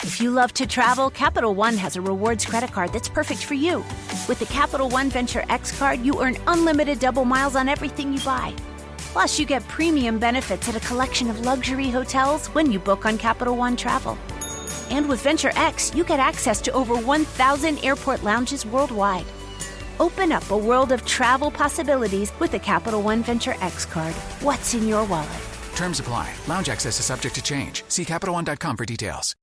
If you love to travel, Capital One has a rewards credit card that's perfect for you. With the Capital One Venture X card, you earn unlimited double miles on everything you buy. Plus, you get premium benefits at a collection of luxury hotels when you book on Capital One Travel. And with Venture X, you get access to over 1,000 airport lounges worldwide. Open up a world of travel possibilities with the Capital One Venture X card. What's in your wallet? Terms apply. Lounge access is subject to change. See CapitalOne.com for details.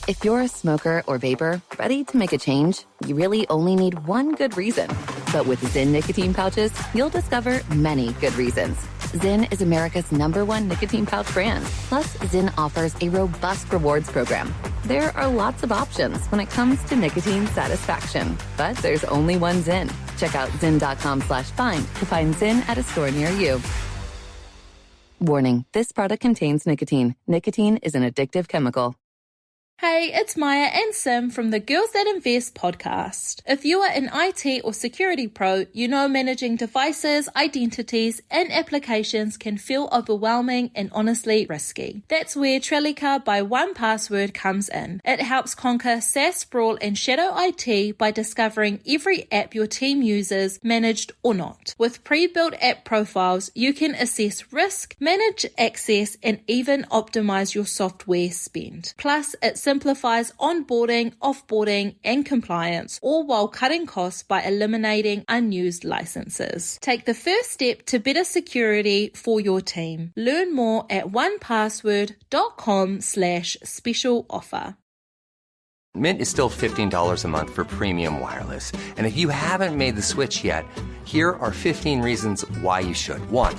If you're a smoker or vapor, ready to make a change, you really only need one good reason. But with Zyn nicotine pouches, you'll discover many good reasons. Zyn is America's #1 nicotine pouch brand. Plus, Zyn offers a robust rewards program. There are lots of options when it comes to nicotine satisfaction. But there's only one Zyn. Check out Zyn.com/find to find Zyn at a store near you. Warning, this product contains nicotine. Nicotine is an addictive chemical. Hey, it's Maya and Sim from the Girls That Invest podcast. If you are an IT or security pro, you know managing devices, identities, and applications can feel overwhelming and honestly risky. That's where Trellica by 1Password comes in. It helps conquer SaaS sprawl and shadow IT by discovering every app your team uses, managed or not. With pre-built app profiles, you can assess risk, manage access, and even optimize your software spend. Plus, it simplifies onboarding, offboarding, and compliance, all while cutting costs by eliminating unused licenses. Take the first step to better security for your team. Learn more at onepassword.com/special offer. Mint is still $15 a month for premium wireless. And if you haven't made the switch yet, here are 15 reasons why you should. 1,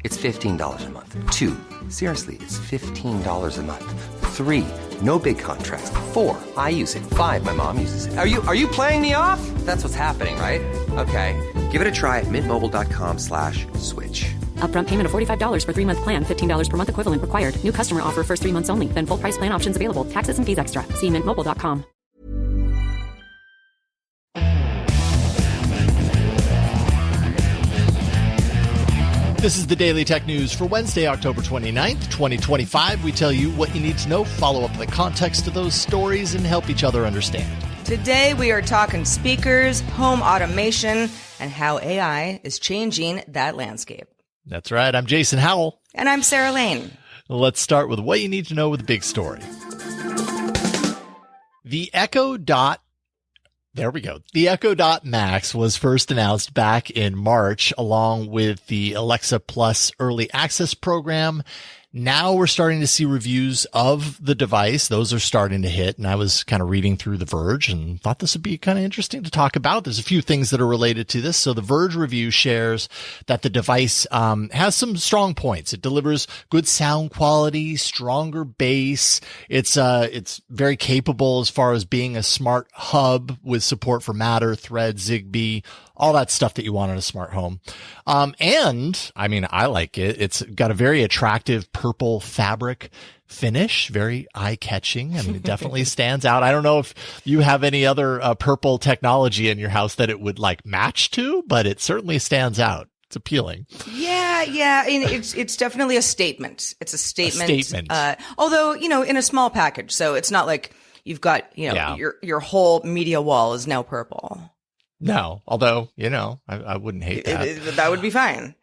it's $15 a month. 2, seriously, it's $15 a month. 3, no big contracts. 4, I use it. 5, my mom uses it. Are you playing me off? That's what's happening, right? Okay, give it a try at mintmobile.com/switch. Upfront payment of $45 for 3-month plan. $15 per month equivalent required. New customer offer first 3 months only. Then full price plan options available. Taxes and fees extra. See mintmobile.com. This is the Daily Tech News for Wednesday, October 29th, 2025. We tell you what you need to know, follow up the context of those stories, and help each other understand. Today we are talking speakers, home automation, and how AI is changing that landscape. That's right. I'm Jason Howell. And I'm Sarah Lane. Let's start with what you need to know with the big story. The Echo Dot. There we go. The Echo Dot Max was first announced back in March, along with the Alexa Plus Early Access program. Now we're starting to see reviews of the device. Those are starting to hit. And I was kind of reading through The Verge and thought this would be kind of interesting to talk about. There's a few things that are related to this. So The Verge review shares that the device has some strong points. It delivers good sound quality, stronger bass. It's very capable as far as being a smart hub with support for Matter, Thread, Zigbee, all that stuff that you want in a smart home. And I mean, I like it. It's got a very attractive purple fabric finish, very eye-catching. I mean, it definitely stands out. I don't know if you have any other purple technology in your house that it would like match to, but it certainly stands out. It's appealing. Yeah. I mean, it's definitely a statement. It's a statement. A statement. Although, in a small package. So it's not like you've got, your whole media wall is now purple. No, although, I wouldn't hate that. That would be fine.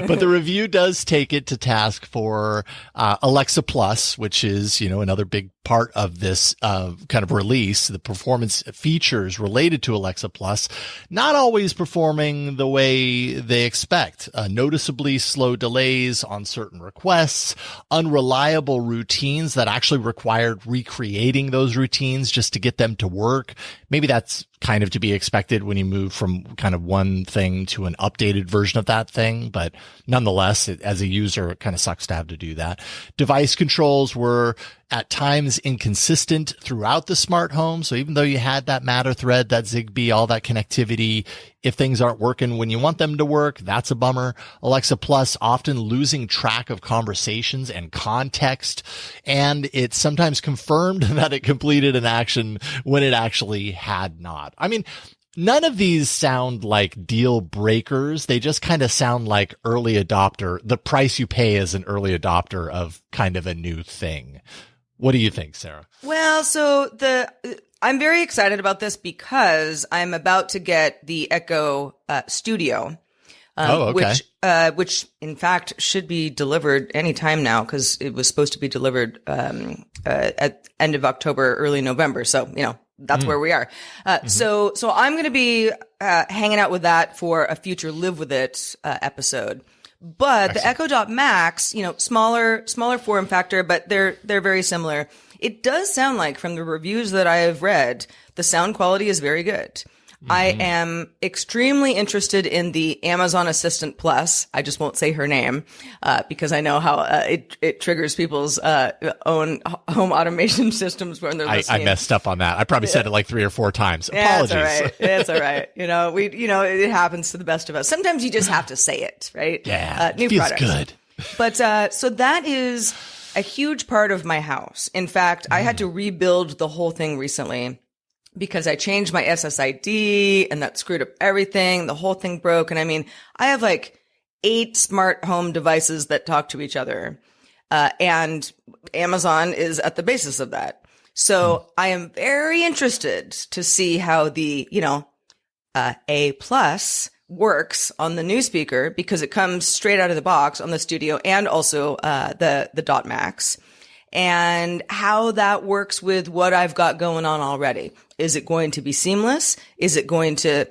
But the review does take it to task for Alexa Plus, which is, another big part of this kind of release. The performance features related to Alexa Plus not always performing the way they expect. Noticeably slow delays on certain requests, unreliable routines that actually required recreating those routines just to get them to work. Maybe that's kind of to be expected when you move from kind of one thing to an updated version of that thing. But nonetheless, as a user, it kind of sucks to have to do that. Device controls were at times inconsistent throughout the smart home. So even though you had that Matter, Thread, that Zigbee, all that connectivity, if things aren't working when you want them to work, that's a bummer. Alexa Plus often losing track of conversations and context. And it's sometimes confirmed that it completed an action when it actually had not. I mean, none of these sound like deal breakers. They just kind of sound like early adopter, the price you pay as an early adopter of kind of a new thing. What do you think, Sarah? Well, I'm very excited about this because I'm about to get the Echo Studio, which in fact should be delivered anytime now because it was supposed to be delivered at end of October, early November. So, that's where we are. So I'm going to be hanging out with that for a future Live With It episode. But the Echo Dot Max, smaller form factor, but they're very similar. It does sound like from the reviews that I have read, the sound quality is very good. I am extremely interested in the Amazon Assistant Plus. I just won't say her name, because I know how it triggers people's own home automation systems when they're listening. I messed up on that. I probably said it like 3 or 4 times. Apologies. It's all right. It happens to the best of us. Sometimes you just have to say it, right? Yeah. New feels products. Good. But, so that is a huge part of my house. In fact, I had to rebuild the whole thing recently, because I changed my SSID and that screwed up everything. The whole thing broke. And I have like 8 smart home devices that talk to each other. And Amazon is at the basis of that. So I am very interested to see how the, A plus works on the new speaker, because it comes straight out of the box on the Studio and also, the Dot Max, and how that works with what I've got going on already. Is it going to be seamless? Is it going to,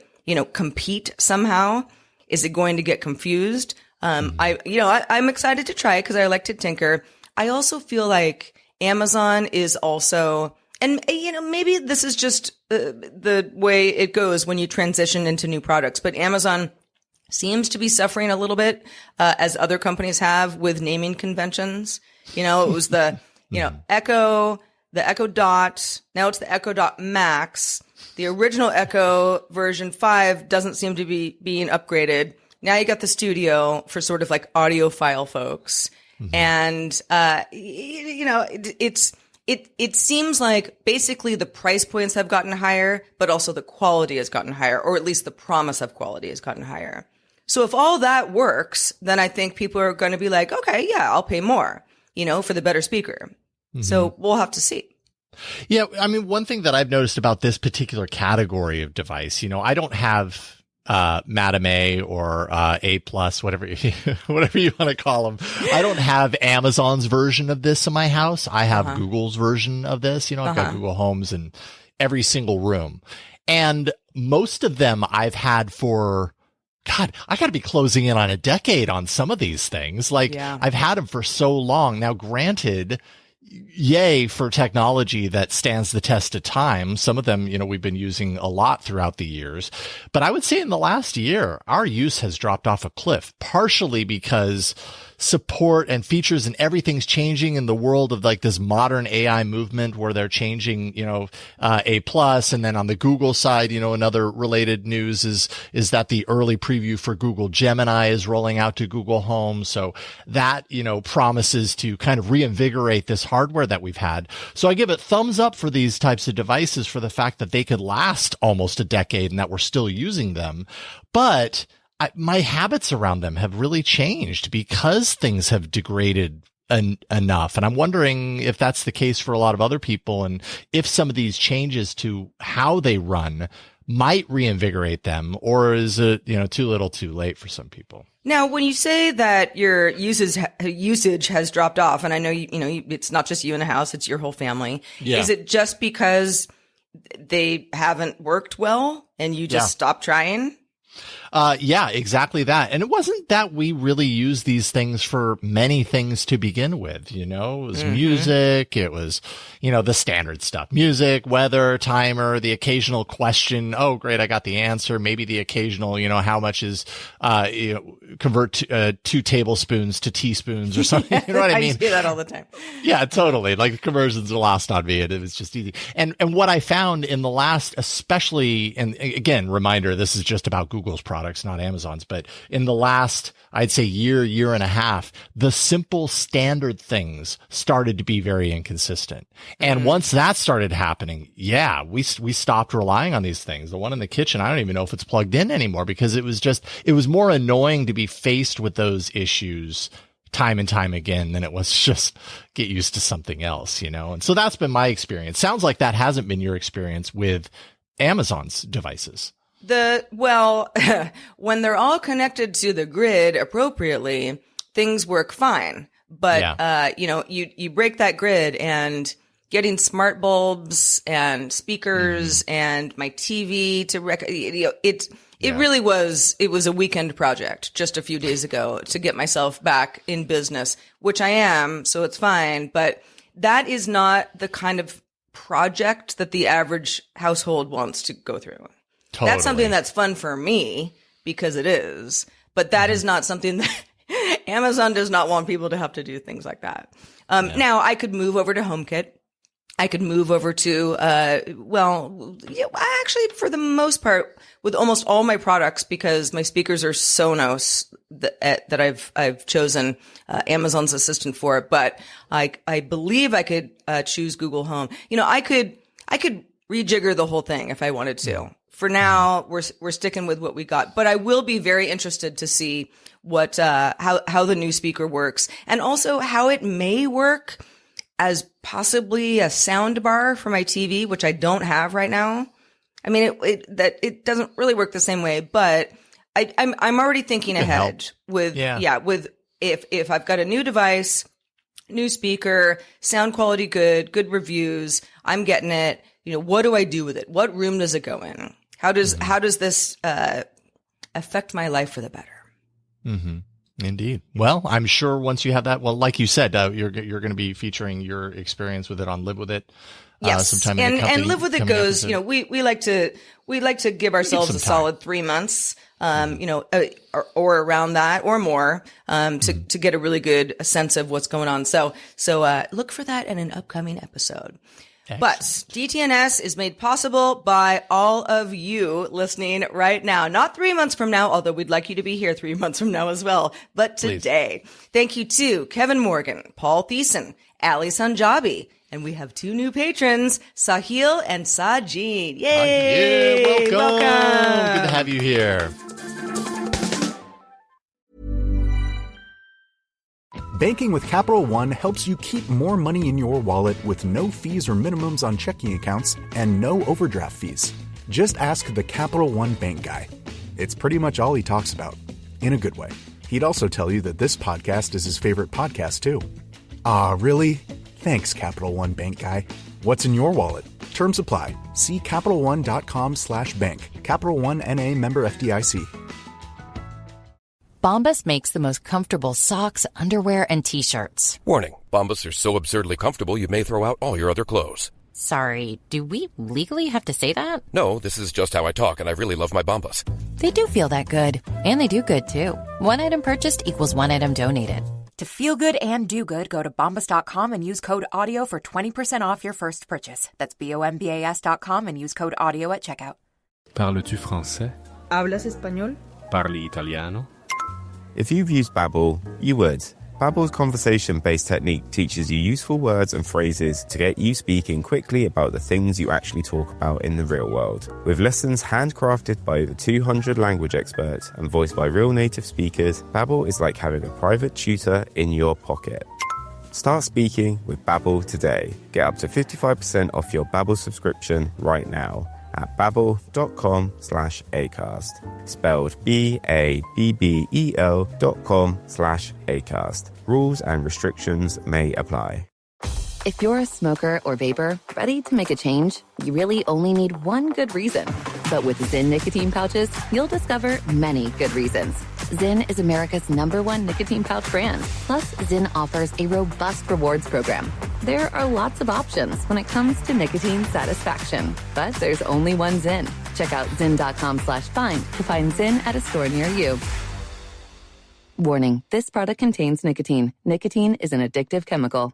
compete somehow? Is it going to get confused? I'm excited to try it because I like to tinker. I also feel like Amazon is also, and maybe this is just the way it goes when you transition into new products, but Amazon seems to be suffering a little bit, as other companies have, with naming conventions. It was the, Echo, the Echo Dot. Now it's the Echo Dot Max. The original Echo version 5 doesn't seem to be being upgraded. Now you got the Studio for sort of like audiophile folks. And, it seems like basically the price points have gotten higher, but also the quality has gotten higher, or at least the promise of quality has gotten higher. So if all that works, then I think people are going to be like, okay, yeah, I'll pay more, for the better speaker. So we'll have to see. Yeah. One thing that I've noticed about this particular category of device, I don't have Madam A or A plus, whatever you want to call them. I don't have Amazon's version of this in my house. I have Google's version of this. I've got Google Homes in every single room. And most of them I've had for, God, I got to be closing in on a decade on some of these things. I've had them for so long. Now, granted, yay for technology that stands the test of time. Some of them, we've been using a lot throughout the years. But I would say in the last year, our use has dropped off a cliff, partially because support and features and everything's changing in the world of like this modern AI movement where they're changing, A plus. And then on the Google side, another related news is that the early preview for Google Gemini is rolling out to Google Home. So that, promises to kind of reinvigorate this hardware that we've had. So I give it thumbs up for these types of devices for the fact that they could last almost a decade and that we're still using them. But my habits around them have really changed because things have degraded enough. And I'm wondering if that's the case for a lot of other people, and if some of these changes to how they run might reinvigorate them, or is it, too little too late for some people? Now, when you say that your usage has dropped off, and I know, it's not just you in the house, it's your whole family. Yeah. Is it just because they haven't worked well and you just stopped trying? Yeah, exactly that. And it wasn't that we really used these things for many things to begin with, it was music. It was, the standard stuff, music, weather, timer, the occasional question. Oh, great. I got the answer. Maybe the occasional, how much is, convert 2 tablespoons to teaspoons or something. You know what I mean? I do that all the time. Yeah, totally. Like the conversions are lost on me, and it was just easy. And what I found in the last, especially, and again, reminder, this is just about Google's products, not Amazon's, but in the last, I'd say year and a half, the simple standard things started to be very inconsistent. And once that started happening, we stopped relying on these things. The one in the kitchen, I don't even know if it's plugged in anymore, because it was more annoying to be faced with those issues time and time again than it was just get used to something else, And so that's been my experience. Sounds like that hasn't been your experience with Amazon's devices. When they're all connected to the grid appropriately, things work fine. But, you break that grid, and getting smart bulbs and speakers and my TV it was a weekend project just a few days ago to get myself back in business, which I am. So it's fine. But that is not the kind of project that the average household wants to go through. Totally. That's something that's fun for me because it is, but that is not something that Amazon does not want people to have to do things like that. Now I could move over to HomeKit. I could move over to, actually for the most part with almost all my products, because my speakers are Sonos that I've chosen, Amazon's assistant for it. But I believe I could, choose Google Home. I could rejigger the whole thing if I wanted to. For now, we're sticking with what we got, but I will be very interested to see what, how the new speaker works, and also how it may work as possibly a sound bar for my TV, which I don't have right now. I mean, it doesn't really work the same way, but I'm already thinking ahead with if I've got a new device, new speaker, sound quality good reviews, I'm getting it. What do I do with it? What room does it go in? How does this affect my life for the better? Mm-hmm. Indeed. Well, I'm sure once you have that, like you said, you're going to be featuring your experience with it on Live With It. Yes. Sometime in the company, and Live With It goes, we like to give ourselves a solid 3 months, or around that or more, to get a really good sense of what's going on. So look for that in an upcoming episode. Excellent. But DTNS is made possible by all of you listening right now. Not 3 months from now, although we'd like you to be here 3 months from now as well, but today. Please. Thank you to Kevin Morgan, Paul Thiessen, Ali Sanjabi, and we have 2 new patrons, Sahil and Sajid. Yay! Welcome. Good to have you here. Banking with Capital One helps you keep more money in your wallet with no fees or minimums on checking accounts and no overdraft fees. Just ask the Capital One bank guy. It's pretty much all he talks about, in a good way. He'd also tell you that this podcast is his favorite podcast, too. Ah, really? Thanks, Capital One bank guy. What's in your wallet? Terms apply. See CapitalOne.com/bank. Capital One N.A. member FDIC. Bombas makes the most comfortable socks, underwear, and T-shirts. Warning, Bombas are so absurdly comfortable you may throw out all your other clothes. Sorry, do we legally have to say that? No, this is just how I talk, and I really love my Bombas. They do feel that good. And they do good, too. One item purchased equals one item donated. To feel good and do good, go to Bombas.com and use code AUDIO for 20% off your first purchase. That's BOMBAS.com and use code AUDIO at checkout. Parles-tu français? ¿Hablas español? Parli italiano? If you've used Babbel, you would. Babbel's conversation-based technique teaches you useful words and phrases to get you speaking quickly about the things you actually talk about in the real world. With lessons handcrafted by over 200 language experts and voiced by real native speakers, Babbel is like having a private tutor in your pocket. Start speaking with Babbel today. Get up to 55% off your Babbel subscription right now at babbel.com/Acast. Spelled BABBEL.com/Acast. Rules and restrictions may apply. If you're a smoker or vapor, ready to make a change, you really only need one good reason. But with Zyn nicotine pouches, you'll discover many good reasons. Zyn is America's #1 nicotine pouch brand. Plus, Zyn offers a robust rewards program. There are lots of options when it comes to nicotine satisfaction. But there's only one Zyn. Check out Zyn.com/find to find Zyn at a store near you. Warning, this product contains nicotine. Nicotine is an addictive chemical.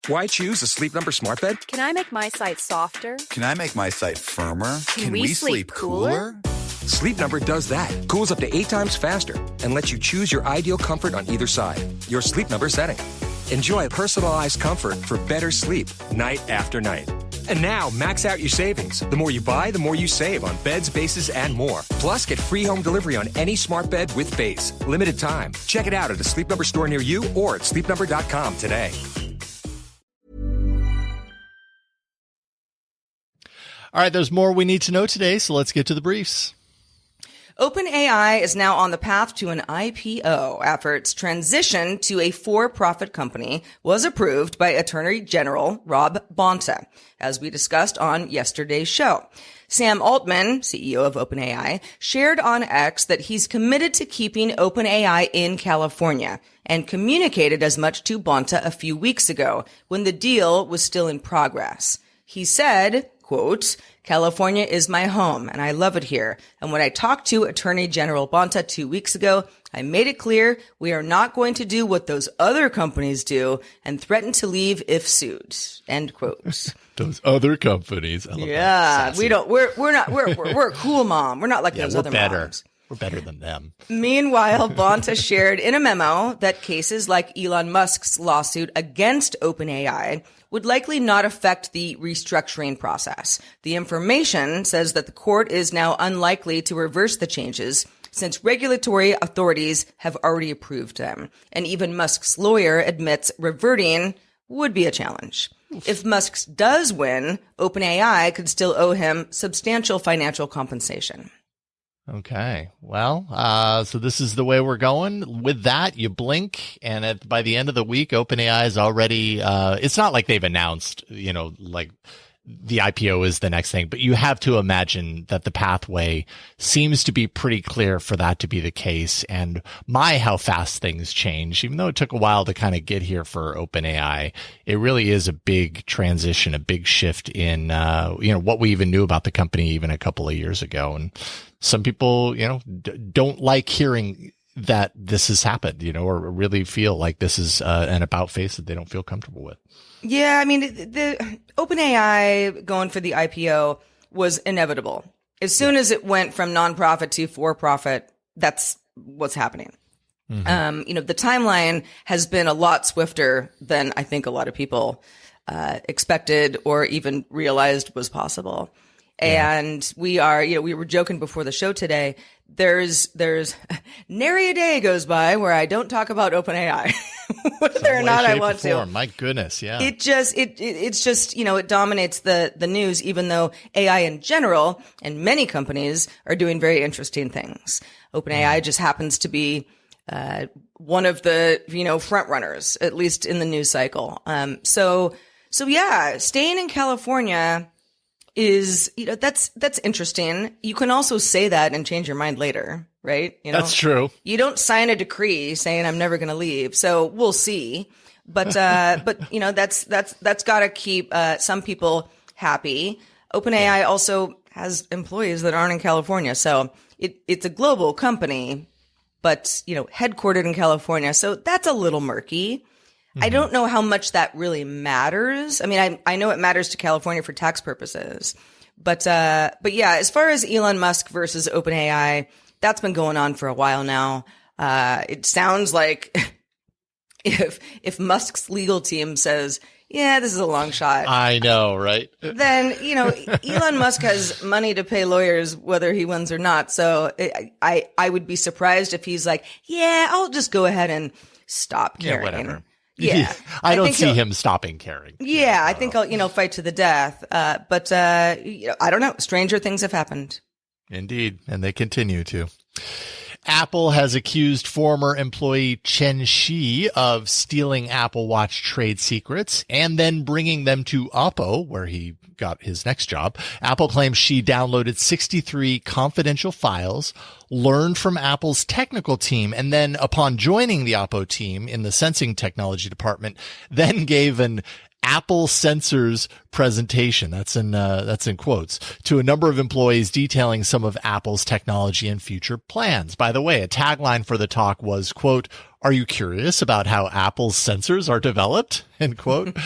Why choose a Sleep Number smart bed? Can I make my site softer? Can I make my site firmer? Can we sleep cooler? Sleep Number does that. Cools up to 8 times faster and lets you choose your ideal comfort on either side. Your Sleep Number setting. Enjoy personalized comfort for better sleep night after night. And now, max out your savings. The more you buy, the more you save on beds, bases, and more. Plus, get free home delivery on any smart bed with base. Limited time. Check it out at a Sleep Number store near you or at sleepnumber.com today. All right, there's more we need to know today, so let's get to the briefs. OpenAI is now on the path to an IPO after its transition to a for-profit company was approved by Attorney General Rob Bonta, as we discussed on yesterday's show. Sam Altman, CEO of OpenAI, shared on X that he's committed to keeping OpenAI in California and communicated as much to Bonta a few weeks ago when the deal was still in progress. He said, quote, "California is my home and I love it here. And when I talked to Attorney General Bonta 2 weeks ago, I made it clear we are not going to do what those other companies do and threaten to leave if sued." End quote. Those other companies. I love yeah, that. we don't. We're a cool mom. We're not like those other moms. We're better than them. Meanwhile, Bonta shared in a memo that cases like Elon Musk's lawsuit against OpenAI would likely not affect the restructuring process. The information says that the court is now unlikely to reverse the changes since regulatory authorities have already approved them. And even Musk's lawyer admits reverting would be a challenge. If Musk does win, OpenAI could still owe him substantial financial compensation. Okay. Well, so this is the way we're going. With that, you blink, and by the end of the week, OpenAI is already, it's not like they've announced, like the IPO is the next thing, but you have to imagine that the pathway seems to be pretty clear for that to be the case. And how fast things change, even though it took a while to kind of get here for OpenAI, it really is a big transition, a big shift in, what we even knew about the company even a couple of years ago. And some people, don't like hearing that this has happened, or really feel like this is an about face that they don't feel comfortable with. Yeah, I mean, the OpenAI going for the IPO was inevitable. As soon as it went from nonprofit to for-profit, that's what's happening. Mm-hmm. The timeline has been a lot swifter than I think a lot of people expected or even realized was possible. Yeah. And we were joking before the show today. There's nary a day goes by where I don't talk about OpenAI, whether or not I want to. My goodness, yeah. It's just it dominates the news, even though AI in general and many companies are doing very interesting things. OpenAI just happens to be one of the front runners, at least in the news cycle. So yeah, staying in California is, that's interesting. You can also say that and change your mind later, right? That's true. You don't sign a decree saying I'm never going to leave. So we'll see. But that's got to keep some people happy. OpenAI also has employees that aren't in California. So it's a global company, but, headquartered in California. So that's a little murky. I don't know how much that really matters. I mean, I know it matters to California for tax purposes, but yeah, as far as Elon Musk versus OpenAI, that's been going on for a while now. It sounds like if Musk's legal team says, yeah, this is a long shot. I know, right? Then, Elon Musk has money to pay lawyers whether he wins or not. So I would be surprised if he's like, yeah, I'll just go ahead and stop caring. Yeah, whatever. Yeah. I don't see him stopping caring. Yeah, I think I'll, fight to the death. But I don't know. Stranger things have happened. Indeed. And they continue to. Apple has accused former employee Chen Shi of stealing Apple Watch trade secrets and then bringing them to Oppo, where he got his next job. Apple claims Shi downloaded 63 confidential files, learned from Apple's technical team, and then upon joining the Oppo team in the sensing technology department, then gave an Apple Sensors presentation, that's in quotes, to a number of employees detailing some of Apple's technology and future plans. By the way, a tagline for the talk was, quote, Are you curious about how Apple's sensors are developed? End quote.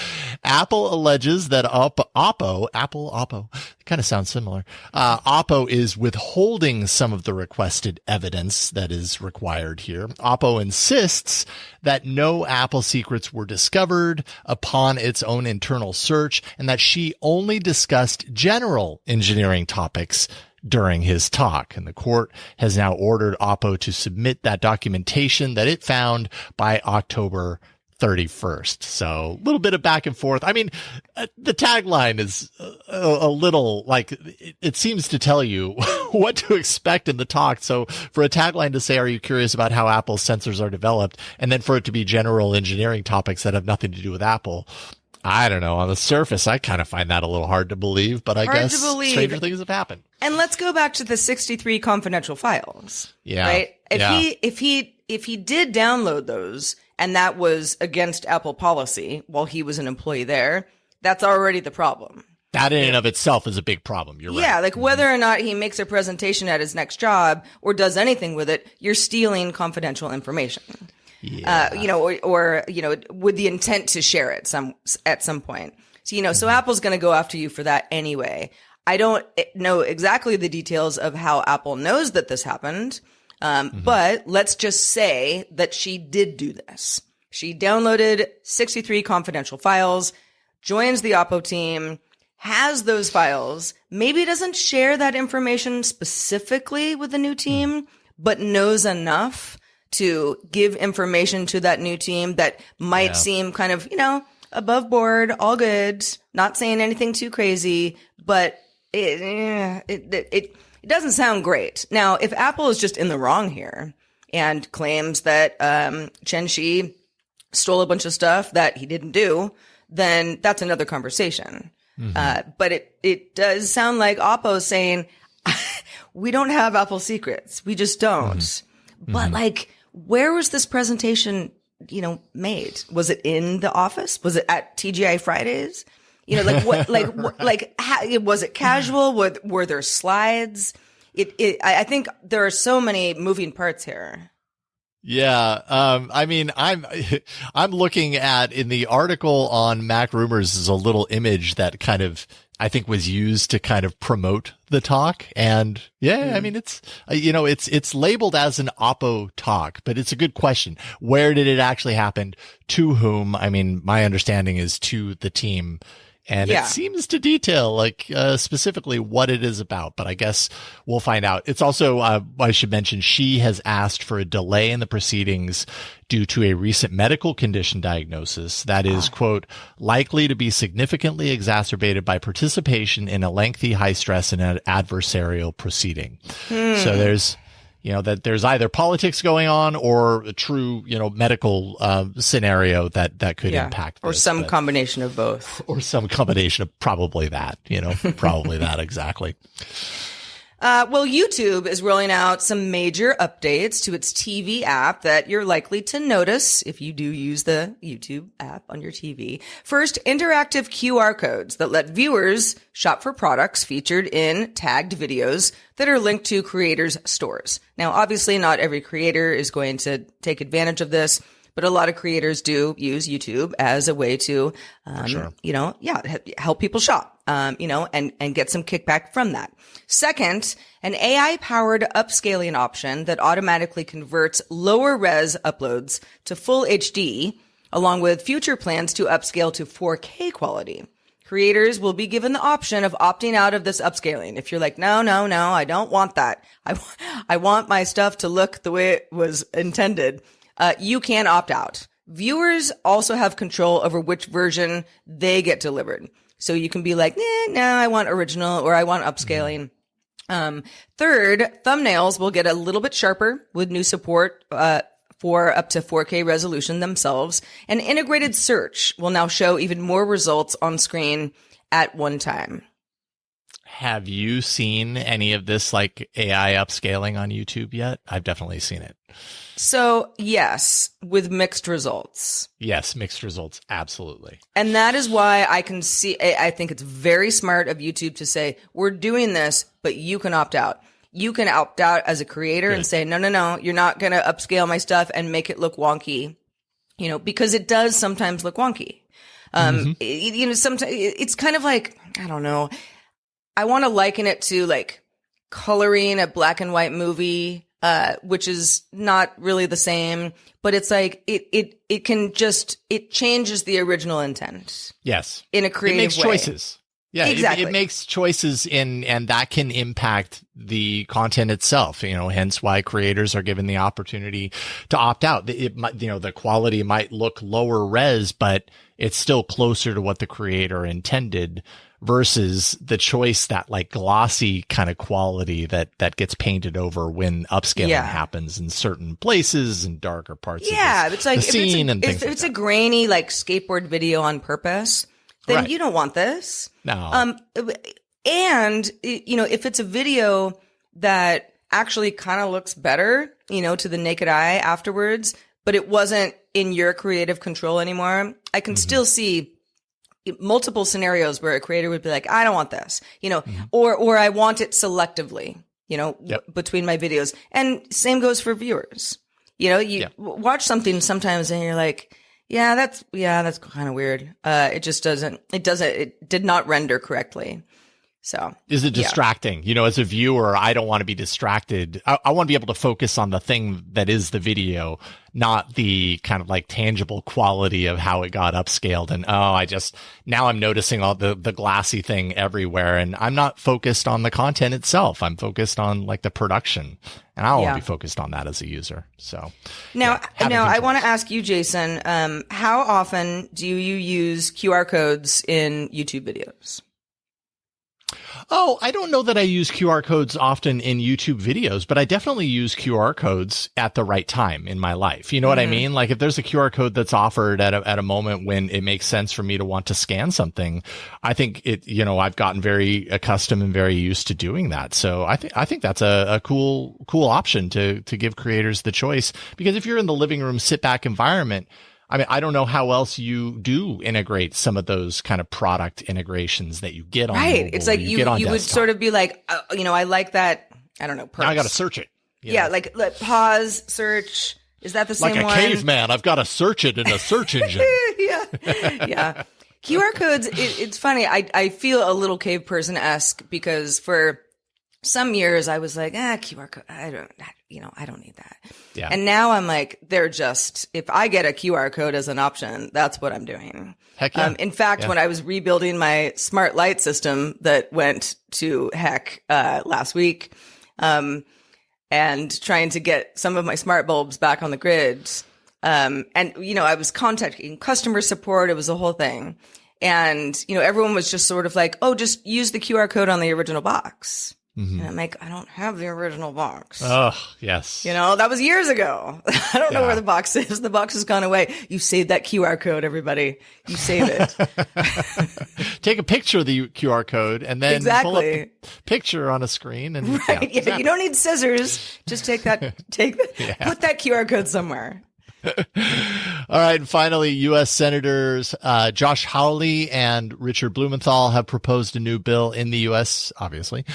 Apple alleges that Oppo, kind of sounds similar. Oppo is withholding some of the requested evidence that is required here. Oppo insists that no Apple secrets were discovered upon its own internal search, and that she only discussed general engineering topics during his talk. And the court has now ordered Oppo to submit that documentation that it found by October 31st. So a little bit of back and forth. I mean, the tagline is a little like, it seems to tell you what to expect in the talk. So for a tagline to say, are you curious about how Apple's sensors are developed? And then for it to be general engineering topics that have nothing to do with Apple. I don't know. On the surface, I kind of find that a little hard to believe, but I guess stranger things have happened. And let's go back to the 63 confidential files. Yeah. Right? If he did download those and that was against Apple policy while he was an employee there, that's already the problem. That in and of itself is a big problem. You're right. Yeah, like whether or not he makes a presentation at his next job or does anything with it, you're stealing confidential information. Yeah. Or with the intent to share it at some point. So, so Apple's going to go after you for that anyway. I don't know exactly the details of how Apple knows that this happened. But let's just say that she did do this. She downloaded 63 confidential files, joins the Oppo team, has those files, maybe doesn't share that information specifically with the new team, but knows enough to give information to that new team that might seem kind of, above board, all good, not saying anything too crazy, but it doesn't sound great. Now, if Apple is just in the wrong here and claims that Chen Shi stole a bunch of stuff that he didn't do, then that's another conversation. But it does sound like Oppo saying, we don't have Apple secrets. We just don't. But where was this presentation, made? Was it in the office? Was it at TGI Fridays? Was it casual? Were there slides? I think there are so many moving parts here. Yeah. I'm looking at, in the article on Mac Rumors, is a little image that kind of, I think, was used to kind of promote the talk. And it's labeled as an Oppo talk, but it's a good question. Where did it actually happen? To whom? I mean, my understanding is to the team. And it seems to detail specifically what it is about, but I guess we'll find out. It's also, I should mention, she has asked for a delay in the proceedings due to a recent medical condition diagnosis that is, quote, likely to be significantly exacerbated by participation in a lengthy, high stress and adversarial proceeding. So there's, that there's either politics going on or a true, medical scenario that could impact this. Or some combination of both. Or some combination of probably that, probably that exactly. Well, YouTube is rolling out some major updates to its TV app that you're likely to notice if you do use the YouTube app on your TV. First, interactive QR codes that let viewers shop for products featured in tagged videos that are linked to creators' stores. Now, obviously, not every creator is going to take advantage of this, but a lot of creators do use YouTube as a way to, help people shop, and get some kickback from that. Second, an AI-powered upscaling option that automatically converts lower res uploads to full HD, along with future plans to upscale to 4K quality. Creators will be given the option of opting out of this upscaling. If you're like, no, I don't want that. I want my stuff to look the way it was intended. You can opt out. Viewers also have control over which version they get delivered. So you can be like, no, I want original or I want upscaling. Third, thumbnails will get a little bit sharper with new support, for up to 4K resolution themselves. And integrated search will now show even more results on screen at one time. Have you seen any of this AI upscaling on YouTube yet? I've definitely seen it. So yes, with mixed results. Yes, mixed results. Absolutely. And that is why I think it's very smart of YouTube to say, we're doing this, but you can opt out. you can opt out as a creator and say, no, you're not going to upscale my stuff and make it look wonky, because it does sometimes look wonky. Sometimes it's kind of like, I don't know. I want to liken it to like coloring a black and white movie, which is not really the same, but it's like, it changes the original intent. Yes. In a creative way. It makes choices. Yeah, exactly. It makes choices and that can impact the content itself, hence why creators are given the opportunity to opt out. It might, the quality might look lower res, but it's still closer to what the creator intended versus the choice that like glossy kind of quality that gets painted over when upscaling happens in certain places and darker parts of it's like the scene and things if it's a grainy like skateboard video on purpose, then right. you don't want this. No. And if it's a video that actually kind of looks better, to the naked eye afterwards, but it wasn't in your creative control anymore, I can still see multiple scenarios where a creator would be like, I don't want this, or I want it selectively, between my videos. And same goes for viewers. You watch something sometimes and you're like, that's kind of weird. It did not render correctly. So is it distracting? As a viewer, I don't want to be distracted. I want to be able to focus on the thing that is the video, not the kind of like tangible quality of how it got upscaled. And now I'm noticing all the glassy thing everywhere, and I'm not focused on the content itself. I'm focused on like the production, and I don't want to be focused on that as a user. So now I want to ask you, Jason, how often do you use QR codes in YouTube videos? Oh, I don't know that I use QR codes often in YouTube videos, but I definitely use QR codes at the right time in my life. You know what I mean? Like if there's a QR code that's offered at a moment when it makes sense for me to want to scan something, I think I've gotten very accustomed and very used to doing that. So I think that's a cool option to give creators the choice, because if you're in the living room sit back environment, I mean, I don't know how else you do integrate some of those kind of product integrations that you get on mobile, it's like you would sort of be like, I like that. I don't know. Perks. Now I got to search it. Like pause, search. Is that the same one? Like a caveman, I've got to search it in a search engine. Yeah. QR codes. It's funny. I feel a little cave person-esque because for some years I was like, QR code. I don't need that. Yeah. And now I'm like, if I get a QR code as an option, that's what I'm doing. Heck yeah. In fact, when I was rebuilding my smart light system that went to heck, last week, and trying to get some of my smart bulbs back on the grid. And, I was contacting customer support. It was a whole thing. And, everyone was just sort of like, oh, just use the QR code on the original box. Mm-hmm. And I'm like, I don't have the original box. Oh, yes. That was years ago. I don't know where the box is. The box has gone away. You saved that QR code, everybody. You save it. Take a picture of the QR code and then pull up the picture on a screen. And right. Yeah, you don't need scissors. Just put that QR code somewhere. All right. And finally, U.S. Senators Josh Howell and Richard Blumenthal have proposed a new bill in the U.S., obviously,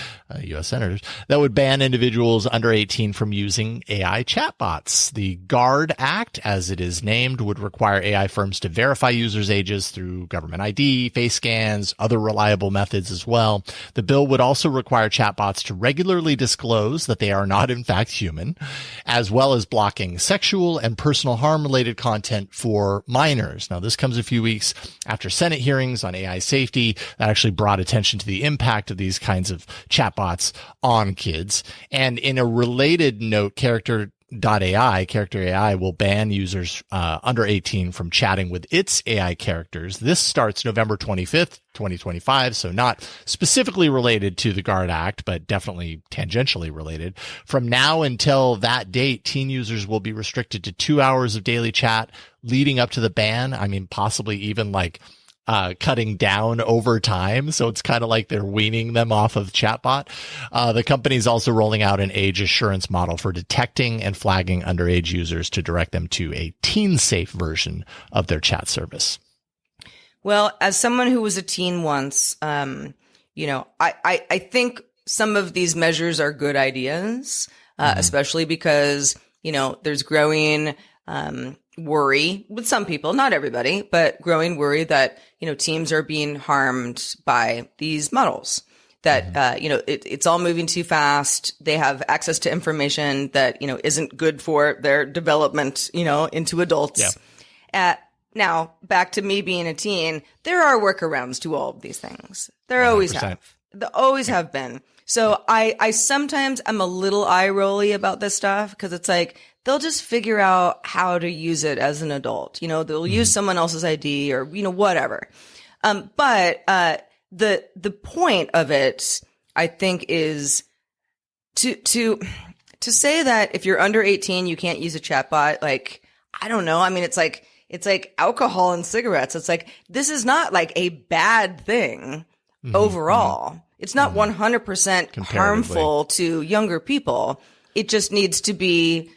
U.S. Senators, that would ban individuals under 18 from using AI chatbots. The GUARD Act, as it is named, would require AI firms to verify users' ages through government ID, face scans, other reliable methods as well. The bill would also require chatbots to regularly disclose that they are not, in fact, human, as well as blocking sexual and personal harm-related content for minors. Now, this comes a few weeks after Senate hearings on AI safety that actually brought attention to the impact of these kinds of chatbots on kids. And in a related note, Character AI will ban users under 18 from chatting with its AI characters. This starts November 25th, 2025, so not specifically related to the GUARD Act, but definitely tangentially related. From now until that date, teen users will be restricted to 2 hours of daily chat leading up to the ban. I mean, possibly even like cutting down over time. So it's kind of like they're weaning them off of chatbot. The company is also rolling out an age assurance model for detecting and flagging underage users to direct them to a teen safe version of their chat service. Well, as someone who was a teen once, I think some of these measures are good ideas, especially because, there's growing worry with some people, not everybody, but growing worry that, teams are being harmed by these models. That, it's all moving too fast. They have access to information that, isn't good for their development, into adults. Yeah. Now, back to me being a teen, there are workarounds to all of these things. There 100%. Always have. There always have been. So I sometimes am a little eye rolly about this stuff because it's like, they'll just figure out how to use it as an adult. They'll use someone else's ID or, whatever. But the point of it, I think, is to say that if you're under 18, you can't use a chatbot. Like, I don't know. I mean, it's like alcohol and cigarettes. It's like, this is not like a bad thing overall. It's not 100% harmful to younger people. It just needs to be,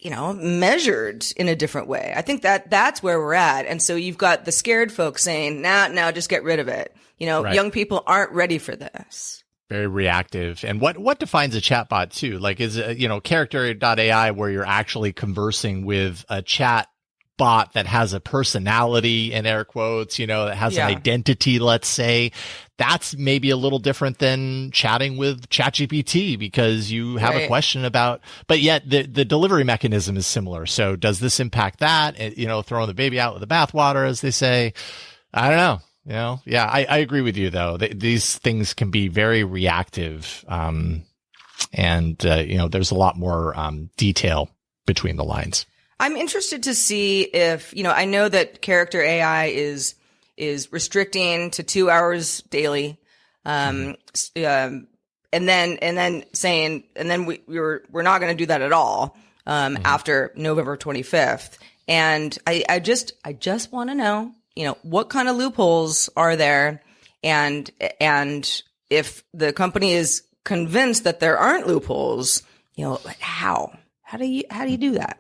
measured in a different way. I think that's where we're at. And so you've got the scared folks saying, nah, just get rid of it. Right. Young people aren't ready for this. Very reactive. And what defines a chatbot too? Like, is it, character.ai where you're actually conversing with a chat bot that has a personality, in air quotes, that has an identity, let's say. That's maybe a little different than chatting with ChatGPT because you have a question about, but yet the delivery mechanism is similar. So does this impact that? Throwing the baby out with the bathwater, as they say. I don't know. Yeah, I agree with you though. These things can be very reactive. And there's a lot more detail between the lines. I'm interested to see if, you know, I know that character AI is restricting to 2 hours daily. And then saying, and then we're not going to do that at all, after November 25th. And I just want to know, you know, what kind of loopholes are there? And if the company is convinced that there aren't loopholes, you know, how do you do that?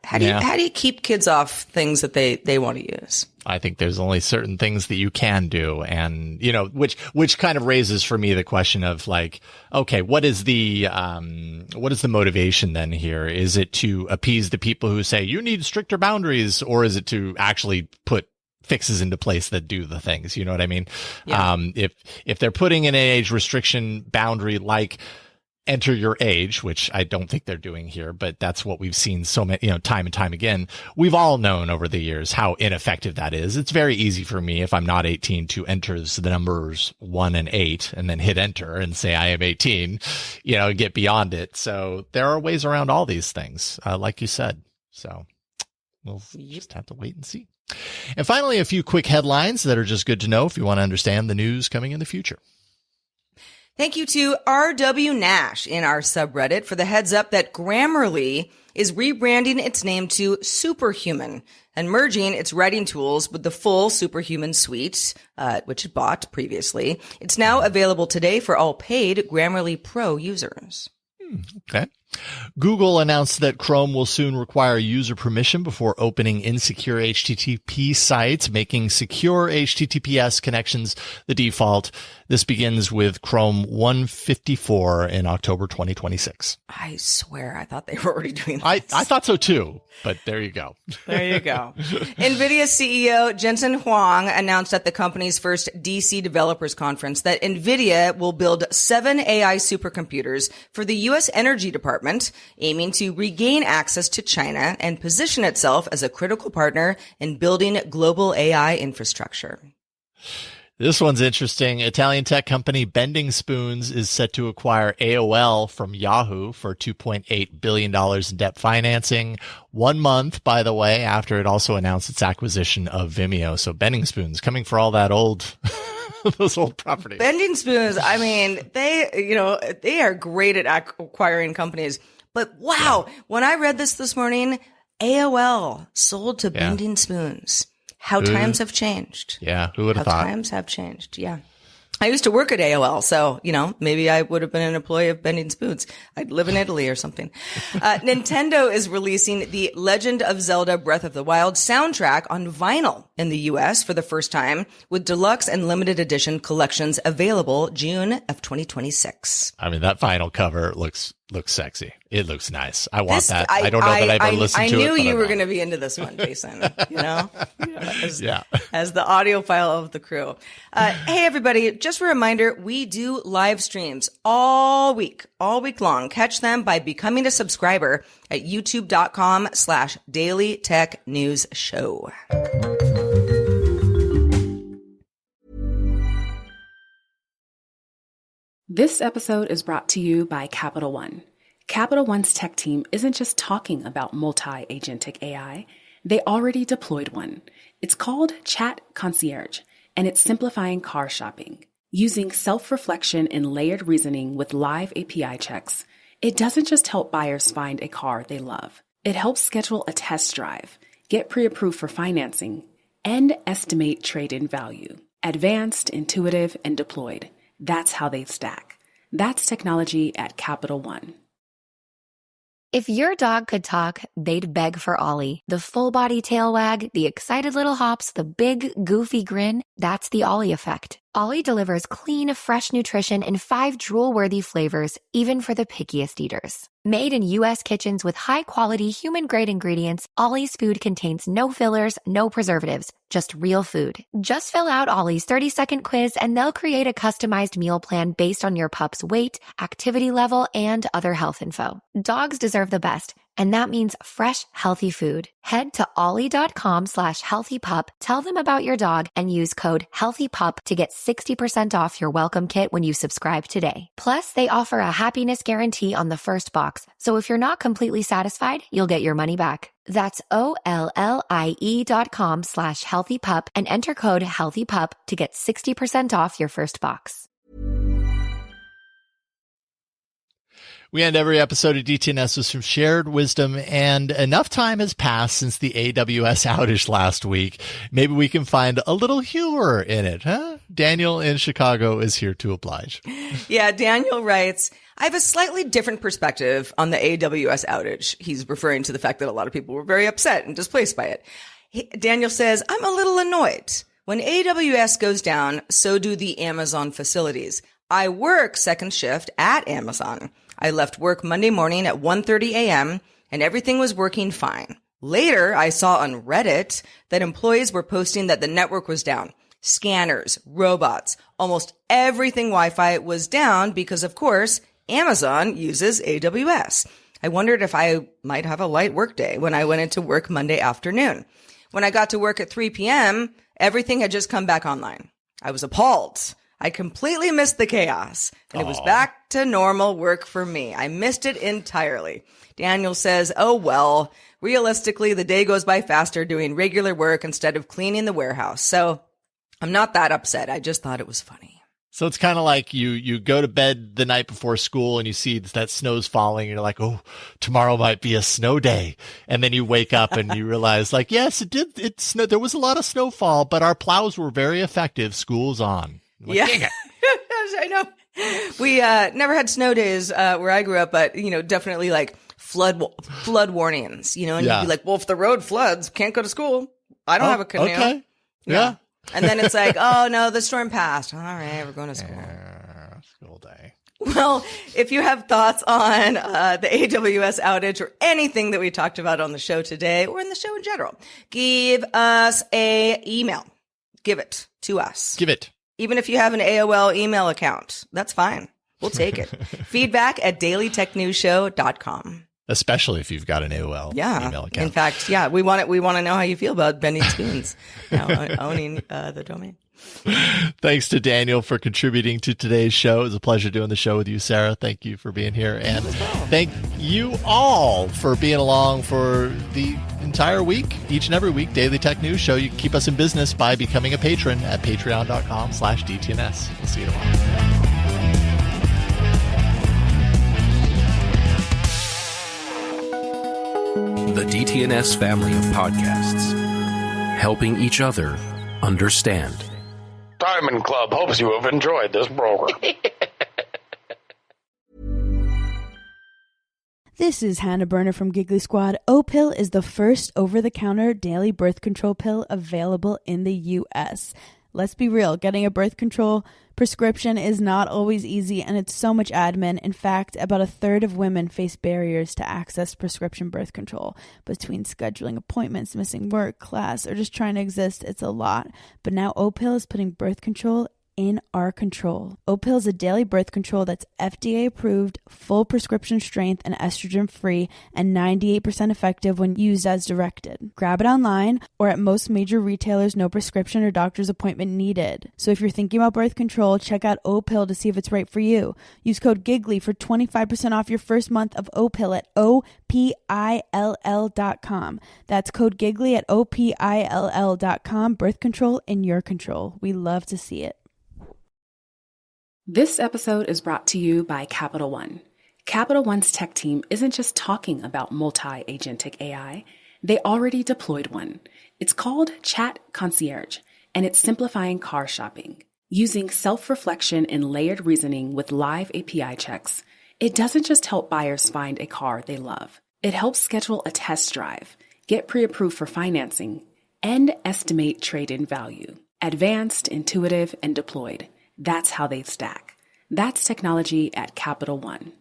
How do you keep kids off things that they want to use? I think there's only certain things that you can do. And, you know, which kind of raises for me the question of like, okay, what is the motivation then here? Is it to appease the people who say you need stricter boundaries, or is it to actually put fixes into place that do the things? You know what I mean? Yeah. If they're putting an age restriction boundary like enter your age, which I don't think they're doing here, but that's what we've seen so many, you know, time and time again. We've all known over the years how ineffective that is. It's very easy for me, if I'm not 18, to enter the numbers 1 and 8 and then hit enter and say I am 18, you know, get beyond it. So there are ways around all these things, like you said. So we'll just have to wait and see. And finally, a few quick headlines that are just good to know if you want to understand the news coming in the future. Thank you to R.W. Nash in our subreddit for the heads up that Grammarly is rebranding its name to Superhuman and merging its writing tools with the full Superhuman suite, which it bought previously. It's now available today for all paid Grammarly Pro users. Okay. Google announced that Chrome will soon require user permission before opening insecure HTTP sites, making secure HTTPS connections the default. This begins with Chrome 154 in October 2026. I swear, I thought they were already doing that. I thought so too, but there you go. There you go. NVIDIA CEO Jensen Huang announced at the company's first DC Developers Conference that NVIDIA will build 7 AI supercomputers for the U.S. Energy Department, aiming to regain access to China and position itself as a critical partner in building global AI infrastructure. This one's interesting. Italian tech company Bending Spoons is set to acquire AOL from Yahoo for $2.8 billion in debt financing. 1 month, by the way, after it also announced its acquisition of Vimeo. So Bending Spoons coming for all that old, those old properties. Bending Spoons, I mean, they are great at acquiring companies. But wow, when I read this morning, AOL sold to Bending Spoons. How times have changed. Yeah, who would have thought? How times have changed, yeah. I used to work at AOL, so, maybe I would have been an employee of Bending Spoons. I'd live in Italy or something. Nintendo is releasing the Legend of Zelda Breath of the Wild soundtrack on vinyl in the US for the first time, with deluxe and limited edition collections available June of 2026. I mean, that vinyl cover looks sexy. It looks nice. I want that. I don't know that I've ever listened to it. I knew you were going to be into this one, Jason, as the audiophile of the crew. Hey, everybody, just a reminder, we do live streams all week long. Catch them by becoming a subscriber at youtube.com/Daily Tech News Show. This episode is brought to you by Capital One. Capital One's tech team isn't just talking about multi-agentic AI. They already deployed one. It's called Chat Concierge, and it's simplifying car shopping. Using self-reflection and layered reasoning with live API checks, it doesn't just help buyers find a car they love. It helps schedule a test drive, get pre-approved for financing, and estimate trade-in value. Advanced, intuitive, and deployed. That's how they stack. That's technology at Capital One. If your dog could talk, they'd beg for Ollie. The full-body tail wag, the excited little hops, the big, goofy grin, that's the Ollie effect. Ollie delivers clean, fresh nutrition in 5 drool-worthy flavors, even for the pickiest eaters. Made in U.S. kitchens with high-quality, human-grade ingredients, Ollie's food contains no fillers, no preservatives, just real food. Just fill out Ollie's 30-second quiz and they'll create a customized meal plan based on your pup's weight, activity level, and other health info. Dogs deserve the best, and that means fresh, healthy food. Head to ollie.com/healthypup, tell them about your dog, and use code HEALTHYPUP to get 60% off your welcome kit when you subscribe today. Plus, they offer a happiness guarantee on the first box, so if you're not completely satisfied, you'll get your money back. That's OLLIE.com/healthypup and enter code HEALTHYPUP to get 60% off your first box. We end every episode of DTNS with some shared wisdom, and enough time has passed since the AWS outage last week. Maybe we can find a little humor in it, huh? Daniel in Chicago is here to oblige. Yeah, Daniel writes, I have a slightly different perspective on the AWS outage. He's referring to the fact that a lot of people were very upset and displaced by it. Daniel says, I'm a little annoyed. When AWS goes down, so do the Amazon facilities. I work second shift at Amazon. I left work Monday morning at 1:30 a.m. and everything was working fine. Later, I saw on Reddit that employees were posting that the network was down. Scanners, robots, almost everything Wi-Fi was down because, of course, Amazon uses AWS. I wondered if I might have a light work day when I went into work Monday afternoon. When I got to work at 3 p.m., everything had just come back online. I was appalled. I completely missed the chaos, and it was back to normal work for me. I missed it entirely. Daniel says, oh, well, realistically, the day goes by faster doing regular work instead of cleaning the warehouse. So I'm not that upset. I just thought it was funny. So it's kind of like you go to bed the night before school and you see that snow's falling and you're like, oh, tomorrow might be a snow day. And then you wake up and you realize, like, yes, it did. It snowed. There was a lot of snowfall, but our plows were very effective. School's on. Like, yeah, I know. We never had snow days where I grew up, but definitely like flood warnings. And you'd be like, well, if the road floods, can't go to school. I don't have a canoe. Okay. Yeah. And then it's like, oh no, the storm passed. All right, we're going to school. School day. Well, if you have thoughts on the AWS outage or anything that we talked about on the show today or in the show in general, give us a email. Give it to us. Give it. Even if you have an AOL email account, that's fine. We'll take it. Feedback at dailytechnewsshow.com. Especially if you've got an AOL email account. In fact, we want to know how you feel about Bending Spoons owning the domain. Thanks to Daniel for contributing to today's show. It was a pleasure doing the show with you, Sarah. Thank you for being here. And thank you all for being along for the entire week, each and every week, Daily Tech News Show. You can keep us in business by becoming a patron at patreon.com/DTNS. We'll see you tomorrow. The DTNS family of podcasts, helping each other understand. Diamond Club hopes you have enjoyed this program. This is Hannah Berner from Giggly Squad. O-Pill is the first over-the-counter daily birth control pill available in the U.S. Let's be real, getting a birth control prescription is not always easy, and it's so much admin. In fact, about a third of women face barriers to access prescription birth control. Between scheduling appointments, missing work, class, or just trying to exist, it's a lot. But now O-Pill is putting birth control in our control. O-Pill is a daily birth control that's FDA approved, full prescription strength, and estrogen free, and 98% effective when used as directed. Grab it online or at most major retailers, no prescription or doctor's appointment needed. So if you're thinking about birth control, check out O-Pill to see if it's right for you. Use code GIGGLY for 25% off your first month of O-Pill at OPILL.com. That's code GIGGLY at OPILL.com. Birth control in your control. We love to see it. This episode is brought to you by Capital One. Capital One's tech team isn't just talking about multi-agentic AI. They already deployed one. It's called Chat Concierge, and it's simplifying car shopping. Using self-reflection and layered reasoning with live API checks, it doesn't just help buyers find a car they love. It helps schedule a test drive, get pre-approved for financing, and estimate trade-in value. Advanced, intuitive, and deployed. That's how they stack. That's technology at Capital One.